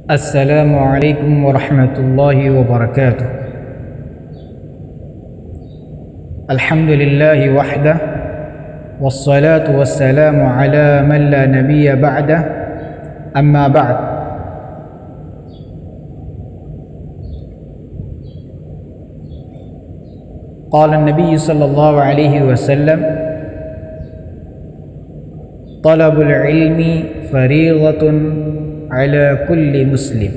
السلام علیکم ورحمۃ اللہ وبرکاتہ۔ الحمد للہ وحدہ والصلاة والسلام علی من لا نبی بعدہ اما بعد۔ قال النبی صلی اللہ علیہ وسلم طلب العلم فریضۃ علی کل مسلم۔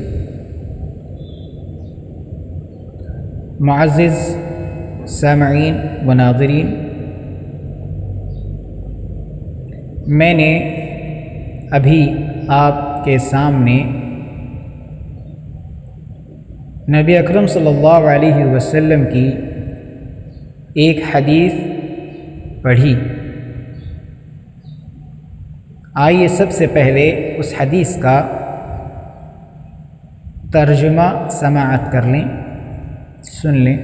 معزز سامعین و ناظرین، میں نے ابھی آپ کے سامنے نبی اکرم صلی اللہ علیہ وسلم کی ایک حدیث پڑھی۔ آئیے سب سے پہلے اس حدیث کا ترجمہ سماعت کر لیں، سن لیں۔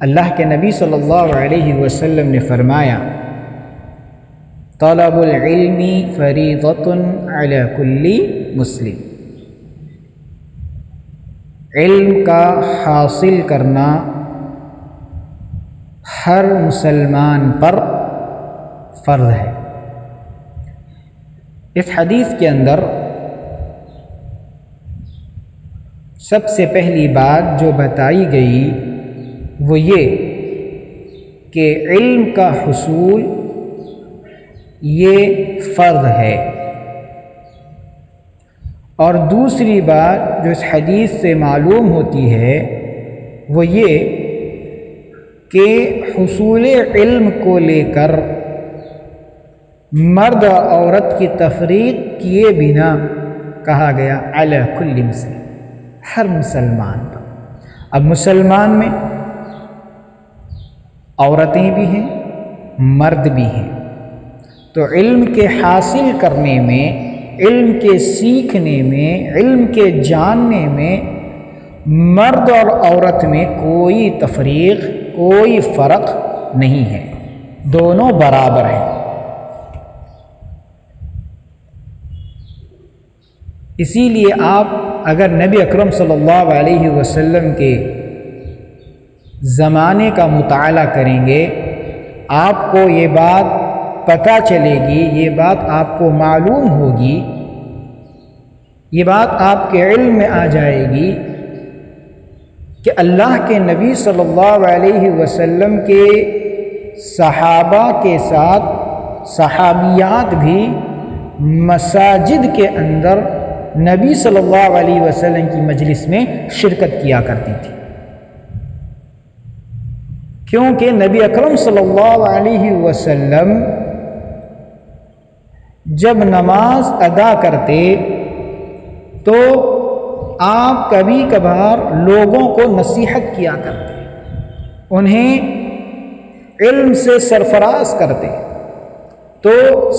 اللہ کے نبی صلی اللہ علیہ وسلم نے فرمایا، طلب العلم فریضۃ علی کل مسلم۔ علم کا حاصل کرنا ہر مسلمان پر فرض ہے۔ اس حدیث کے اندر سب سے پہلی بات جو بتائی گئی وہ یہ کہ علم کا حصول یہ فرض ہے، اور دوسری بات جو اس حدیث سے معلوم ہوتی ہے وہ یہ کہ حصول علم کو لے کر مرد اور عورت کی تفریق کیے بنا کہا گیا علی کل مسلم، ہر مسلمان پر۔ اب مسلمان میں عورتیں بھی ہیں، مرد بھی ہیں، تو علم کے حاصل کرنے میں، علم کے سیکھنے میں، علم کے جاننے میں مرد اور عورت میں کوئی تفریق، کوئی فرق نہیں ہے، دونوں برابر ہیں۔ اسی لیے آپ اگر نبی اکرم صلی اللہ علیہ وسلم کے زمانے کا مطالعہ کریں گے، آپ کو یہ بات پتہ چلے گی، یہ بات آپ کو معلوم ہوگی، یہ بات آپ کے علم میں آ جائے گی کہ اللہ کے نبی صلی اللہ علیہ وسلم کے صحابہ کے ساتھ صحابیات بھی مساجد کے اندر نبی صلی اللہ علیہ وسلم کی مجلس میں شرکت کیا کرتی تھی، کیونکہ نبی اکرم صلی اللہ علیہ وسلم جب نماز ادا کرتے تو آپ کبھی کبھار لوگوں کو نصیحت کیا کرتے، انہیں علم سے سرفراز کرتے، تو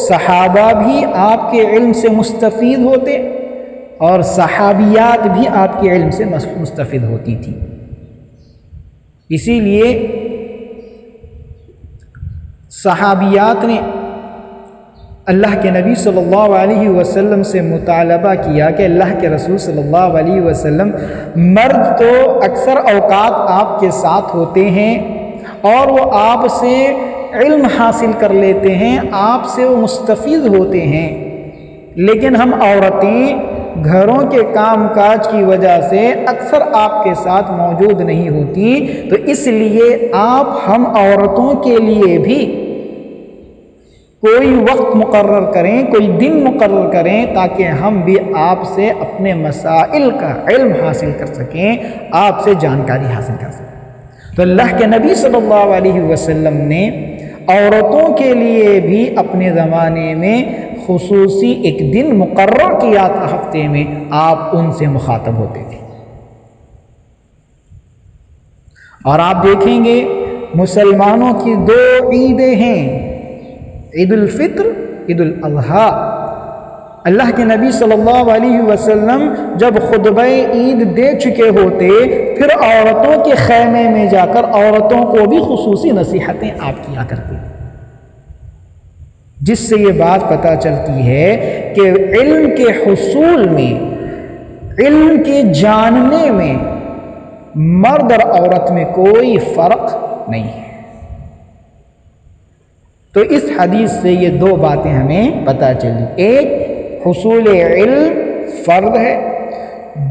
صحابہ بھی آپ کے علم سے مستفید ہوتے اور صحابیات بھی آپ کے علم سے مستفید ہوتی تھی۔ اسی لیے صحابیات نے اللہ کے نبی صلی اللہ علیہ وسلم سے مطالبہ کیا کہ اللہ کے رسول صلی اللہ علیہ وسلم، مرد تو اکثر اوقات آپ کے ساتھ ہوتے ہیں اور وہ آپ سے علم حاصل کر لیتے ہیں، آپ سے وہ مستفید ہوتے ہیں، لیکن ہم عورتیں گھروں کے کام کاج کی وجہ سے اکثر آپ کے ساتھ موجود نہیں ہوتی، تو اس لیے آپ ہم عورتوں کے لیے بھی کوئی وقت مقرر کریں، کوئی دن مقرر کریں، تاکہ ہم بھی آپ سے اپنے مسائل کا علم حاصل کر سکیں، آپ سے جانکاری حاصل کر سکیں۔ تو اللہ کے نبی صلی اللہ علیہ وسلم نے عورتوں کے لیے بھی اپنے زمانے میں خصوصی ایک دن مقرر کیا تھا، ہفتے میں آپ ان سے مخاطب ہوتے تھے۔ اور آپ دیکھیں گے مسلمانوں کی دو عیدیں ہیں، عید الفطر، عید الاضحیٰ۔ اللہ کے نبی صلی اللہ علیہ وسلم جب خطبہ عید دے چکے ہوتے، پھر عورتوں کے خیمے میں جا کر عورتوں کو بھی خصوصی نصیحتیں آپ کیا کرتے، جس سے یہ بات پتہ چلتی ہے کہ علم کے حصول میں، علم کے جاننے میں مرد اور عورت میں کوئی فرق نہیں ہے۔ تو اس حدیث سے یہ دو باتیں ہمیں پتہ چلی، ایک حصول علم فرض ہے،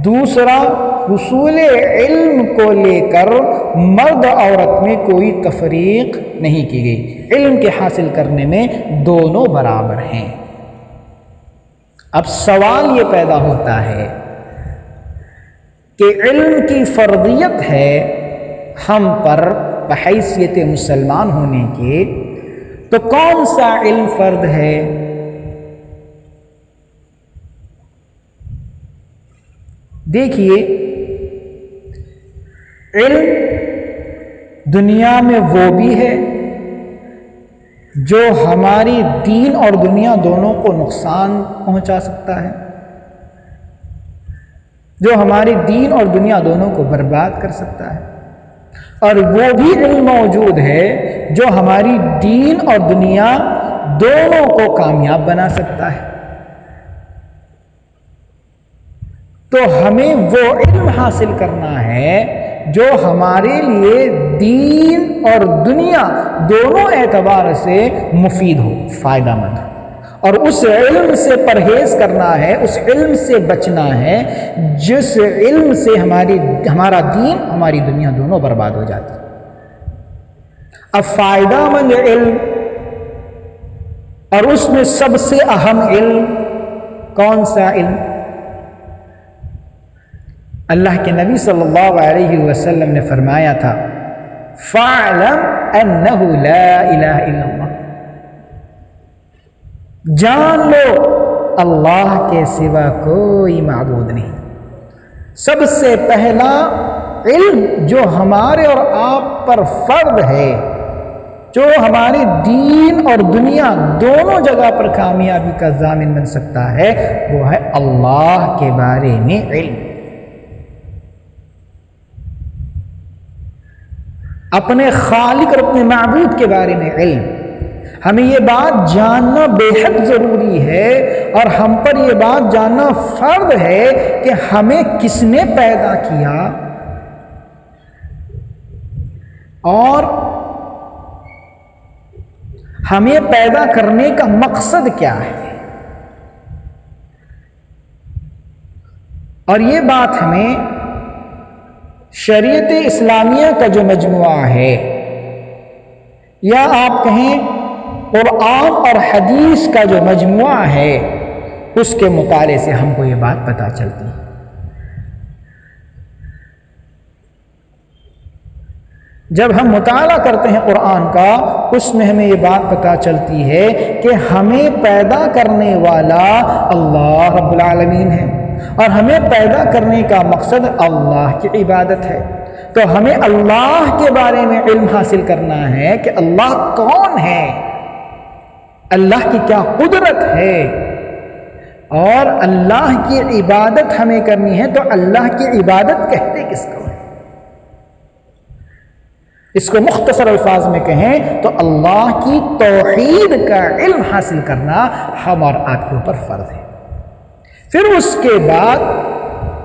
دوسرا حصول علم کو لے کر مرد عورت میں کوئی تفریق نہیں کی گئی، علم کے حاصل کرنے میں دونوں برابر ہیں۔ اب سوال یہ پیدا ہوتا ہے کہ علم کی فرضیت ہے ہم پر بحیثیت مسلمان ہونے کے، تو کون سا علم فرض ہے؟ دیکھیے، علم دنیا میں وہ بھی ہے جو ہماری دین اور دنیا دونوں کو نقصان پہنچا سکتا ہے، جو ہماری دین اور دنیا دونوں کو برباد کر سکتا ہے، اور وہ بھی علم موجود ہے جو ہماری دین اور دنیا دونوں کو کامیاب بنا سکتا ہے۔ تو ہمیں وہ علم حاصل کرنا ہے جو ہمارے لیے دین اور دنیا دونوں اعتبار سے مفید ہو، فائدہ مند ہو، اور اس علم سے پرہیز کرنا ہے، اس علم سے بچنا ہے جس علم سے ہمارا دین، ہماری دنیا دونوں برباد ہو جاتی۔ اب فائدہ مند علم، اور اس میں سب سے اہم علم کون سا علم؟ اللہ کے نبی صلی اللہ علیہ وسلم نے فرمایا تھا، فَاعْلَمْ أَنَّهُ لَا إِلَهَ إِلَّا اللَّهُ، جان لو اللہ کے سوا کوئی معبود نہیں۔ سب سے پہلا علم جو ہمارے اور آپ پر فرض ہے، جو ہماری دین اور دنیا دونوں جگہ پر کامیابی کا ضامن بن سکتا ہے، وہ ہے اللہ کے بارے میں علم۔ اپنے خالق اور اپنے معبود کے بارے میں علم، ہمیں یہ بات جاننا بے حد ضروری ہے، اور ہم پر یہ بات جاننا فرض ہے کہ ہمیں کس نے پیدا کیا اور ہمیں پیدا کرنے کا مقصد کیا ہے، اور یہ بات ہمیں شریعت اسلامیہ کا جو مجموعہ ہے، یا آپ کہیں قرآن اور حدیث کا جو مجموعہ ہے، اس کے مطالعے سے ہم کو یہ بات پتہ چلتی ہے۔ جب ہم مطالعہ کرتے ہیں قرآن کا، اس میں ہمیں یہ بات پتہ چلتی ہے کہ ہمیں پیدا کرنے والا اللہ رب العالمین ہے، اور ہمیں پیدا کرنے کا مقصد اللہ کی عبادت ہے۔ تو ہمیں اللہ کے بارے میں علم حاصل کرنا ہے کہ اللہ کون ہے، اللہ کی کیا قدرت ہے، اور اللہ کی عبادت ہمیں کرنی ہے تو اللہ کی عبادت کہتے کس کو ہے؟ اس کو مختصر الفاظ میں کہیں تو اللہ کی توحید کا علم حاصل کرنا ہم اور آپ کے اوپر فرض ہے۔ پھر اس کے بعد،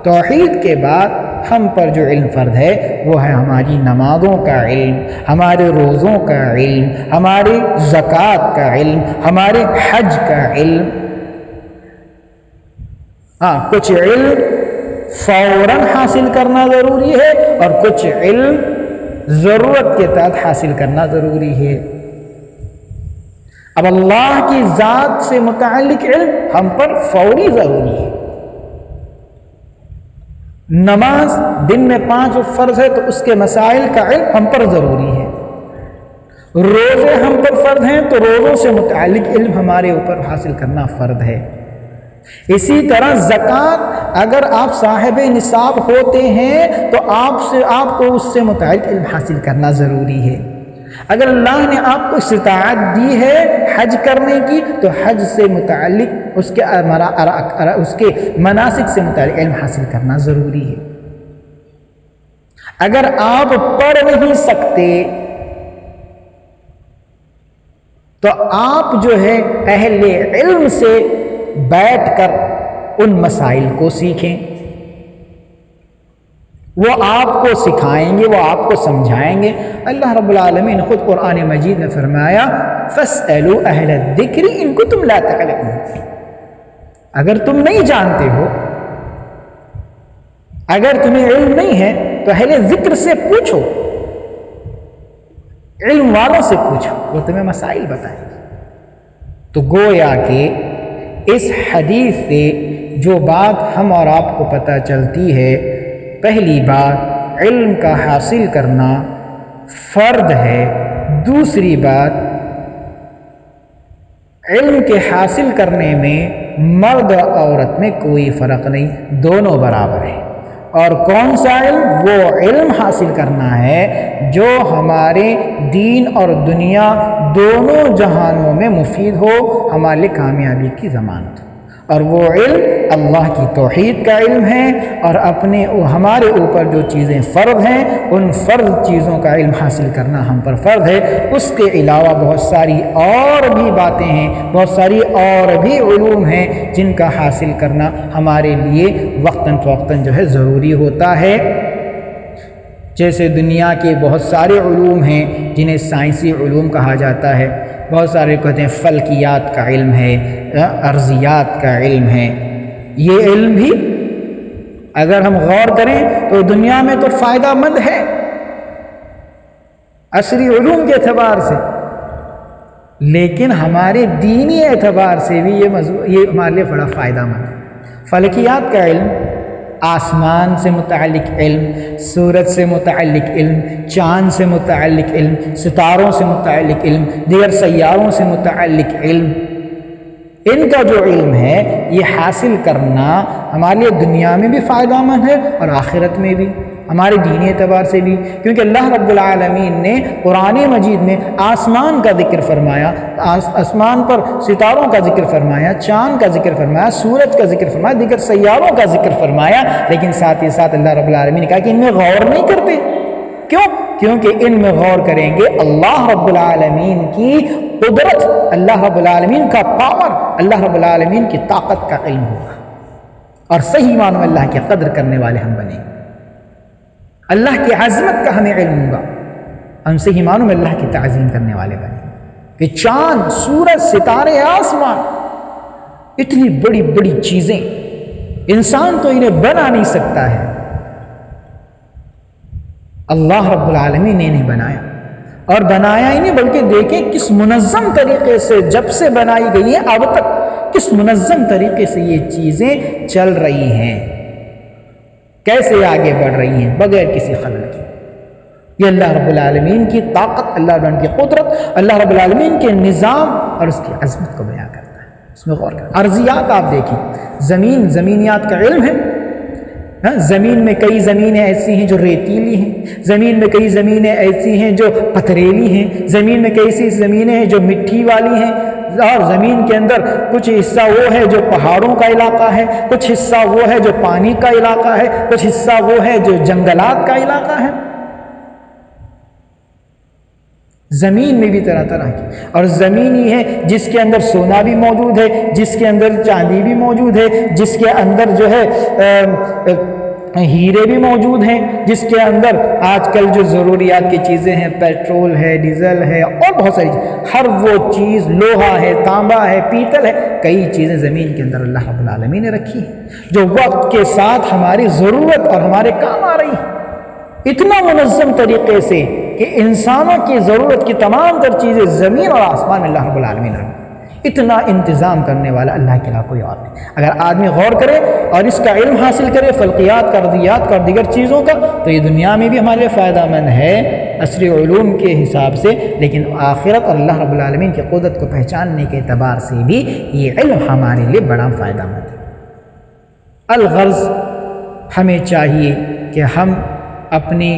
توحید کے بعد ہم پر جو علم فرض ہے وہ ہے ہماری نمازوں کا علم، ہمارے روزوں کا علم، ہماری زکوٰۃ کا علم، ہمارے حج کا علم۔ کچھ علم فوراً حاصل کرنا ضروری ہے، اور کچھ علم ضرورت کے تحت حاصل کرنا ضروری ہے۔ اب اللہ کی ذات سے متعلق علم ہم پر فوری ضروری ہے۔ نماز دن میں 5 فرض ہے تو اس کے مسائل کا علم ہم پر ضروری ہے۔ روزے ہم پر فرض ہیں تو روزوں سے متعلق علم ہمارے اوپر حاصل کرنا فرض ہے۔ اسی طرح زکوٰۃ، اگر آپ صاحب نصاب ہوتے ہیں تو آپ کو اس سے متعلق علم حاصل کرنا ضروری ہے۔ اگر اللہ نے آپ کو استطاعت دی ہے حج کرنے کی تو حج سے متعلق اس کے مناسک سے متعلق علم حاصل کرنا ضروری ہے۔ اگر آپ پڑھ نہیں سکتے تو آپ جو ہے اہل علم سے بیٹھ کر ان مسائل کو سیکھیں۔ وہ آپ کو سکھائیں گے، وہ آپ کو سمجھائیں گے۔ اللہ رب العالمین خود قرآن مجید میں فرمایا فَاسْأَلُوا أَهْلَ الذِّكْرِ إِن كُنتُمْ لَا تَعْلَمُونَ، اگر تم نہیں جانتے ہو، اگر تمہیں علم نہیں ہے تو اہل ذکر سے پوچھو، علم والوں سے پوچھو، وہ تمہیں مسائل بتائیں گے۔ تو گویا کہ اس حدیث سے جو بات ہم اور آپ کو پتہ چلتی ہے، پہلی بات علم کا حاصل کرنا فرض ہے، دوسری بات علم کے حاصل کرنے میں مرد اور عورت میں کوئی فرق نہیں، دونوں برابر ہیں۔ اور کون سا علم؟ وہ علم حاصل کرنا ہے جو ہمارے دین اور دنیا دونوں جہانوں میں مفید ہو، ہمارے لیے کامیابی کی ضمانت ہو۔ اور وہ علم اللہ کی توحید کا علم ہے، اور ہمارے اوپر جو چیزیں فرض ہیں ان فرض چیزوں کا علم حاصل کرنا ہم پر فرض ہے۔ اس کے علاوہ بہت ساری اور بھی باتیں ہیں، بہت ساری اور بھی علوم ہیں جن کا حاصل کرنا ہمارے لیے وقتاً فوقتاً جو ہے ضروری ہوتا ہے۔ جیسے دنیا کے بہت سارے علوم ہیں جنہیں سائنسی علوم کہا جاتا ہے، بہت سارے کہتے ہیں فلکیات کا علم ہے، ارضیات کا علم ہے۔ یہ علم بھی اگر ہم غور کریں تو دنیا میں تو فائدہ مند ہے عصری علوم کے اعتبار سے، لیکن ہمارے دینی اعتبار سے بھی یہ ہمارے لیے بڑا فائدہ مند ہے۔ فلکیات کا علم، آسمان سے متعلق علم، سورج سے متعلق علم، چاند سے متعلق علم، ستاروں سے متعلق علم، دیگر سیاروں سے متعلق علم، ان کا جو علم ہے یہ حاصل کرنا ہمارے لیے دنیا میں بھی فائدہ مند ہے اور آخرت میں بھی، ہمارے دینی اعتبار سے بھی، کیونکہ اللہ رب العالمین نے قرآن مجید میں آسمان کا ذکر فرمایا، آسمان پر ستاروں کا ذکر فرمایا، چاند کا ذکر فرمایا، سورج کا ذکر فرمایا، دیگر سیاروں کا ذکر فرمایا، لیکن ساتھ ہی ساتھ اللہ رب العالمین نے کہا کہ ان میں غور نہیں کرتے۔ کیوں؟ کیونکہ ان میں غور کریں گے اللہ رب العالمین کی قدرت، اللہ رب العالمین کا پاور، اللہ رب العالمین کی طاقت کا علم ہوگا، اور صحیح معنوں میں اللہ کی قدر کرنے والے ہم بنیں گے، اللہ کی عظمت کا ہمیں علم ہوگا، ہم صحیح معنوں میں اللہ کی تعظیم کرنے والے بنیں گے۔ کہ چاند، سورج، ستارے، آسمان، اتنی بڑی بڑی چیزیں انسان تو انہیں بنا نہیں سکتا ہے، اللہ رب العالمین نے انہیں بنایا، اور بنایا ہی نہیں بلکہ دیکھیں کس منظم طریقے سے جب سے بنائی گئی ہیں اب تک کس منظم طریقے سے یہ چیزیں چل رہی ہیں، کیسے آگے بڑھ رہی ہیں بغیر کسی خلل کے۔ یہ اللہ رب العالمین کی طاقت، اللہ رب العالمین کی قدرت، اللہ رب العالمین کے نظام اور اس کی عظمت کو بیان کرتا ہے۔ اس میں غور کریں، ارضیات آپ دیکھیں، زمینیات کا علم ہے، زمین میں کئی زمینیں ایسی ہیں جو ریتیلی ہیں، زمین میں کئی زمینیں ایسی ہیں جو پتھریلی ہیں، زمین میں کئی ایسی زمینیں ہیں جو مٹی والی ہیں، اور زمین کے اندر کچھ حصہ وہ ہے جو پہاڑوں کا علاقہ ہے، کچھ حصہ وہ ہے جو پانی کا علاقہ ہے، کچھ حصہ وہ ہے جو جنگلات کا علاقہ ہے۔ زمین میں بھی طرح طرح کی، اور زمین ہی ہے جس کے اندر سونا بھی موجود ہے، جس کے اندر چاندی بھی موجود ہے، جس کے اندر جو ہے ہیرے بھی موجود ہیں، جس کے اندر آج کل جو ضروریات کی چیزیں ہیں، پیٹرول ہے، ڈیزل ہے، اور بہت ساری چیزیں، ہر وہ چیز، لوہا ہے، تانبا ہے، پیتل ہے، کئی چیزیں زمین کے اندر اللہ رب العالمین نے رکھی ہیں جو وقت کے ساتھ ہماری ضرورت اور ہمارے کام آ رہی ہیں، اتنا منظم طریقے سے کہ انسانوں کی ضرورت کی تمام تر چیزیں زمین اور آسمان میں اللہ رب العالمین نے رکھی۔ اتنا انتظام کرنے والا اللہ کے علاوہ کوئی اور نہیں۔ اگر آدمی غور کرے اور اس کا علم حاصل کرے، فلکیات کا، ارضیات کا اور دیگر چیزوں کا، تو یہ دنیا میں بھی ہمارے لیے فائدہ مند ہے عصری علوم کے حساب سے، لیکن آخرت اور اللہ رب العالمین کی قدرت کو پہچاننے کے اعتبار سے بھی یہ علم ہمارے لیے بڑا فائدہ مند ہے۔ الغرض، ہمیں چاہیے کہ ہم اپنے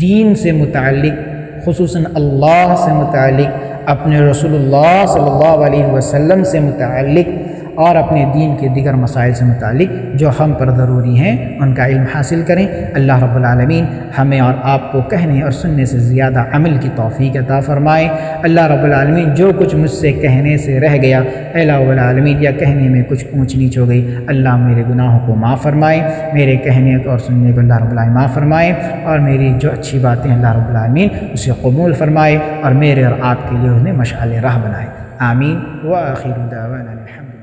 دین سے متعلق، خصوصاً اللہ سے متعلق، اپنے رسول اللہ صلی اللہ علیہ وسلم سے متعلق اور اپنے دین کے دیگر مسائل سے متعلق جو ہم پر ضروری ہیں ان کا علم حاصل کریں۔ اللہ رب العالمین ہمیں اور آپ کو کہنے اور سننے سے زیادہ عمل کی توفیق عطا فرمائے۔ اللہ رب العالمین جو کچھ مجھ سے کہنے سے رہ گیا اے اللہ رب العالمین یا کہنے میں کچھ اونچ نیچ ہو گئی، اللہ میرے گناہوں کو معاف فرمائے، میرے کہنے اور سننے کو اللہ رب العالمین معاف فرمائے، اور میری جو اچھی باتیں اللہ رب العالمین اسے قبول فرمائے، اور میرے اور آپ کے لیے انہیں مشعل راہ بنائے۔ آمین۔ وآخر دعوانا الحمد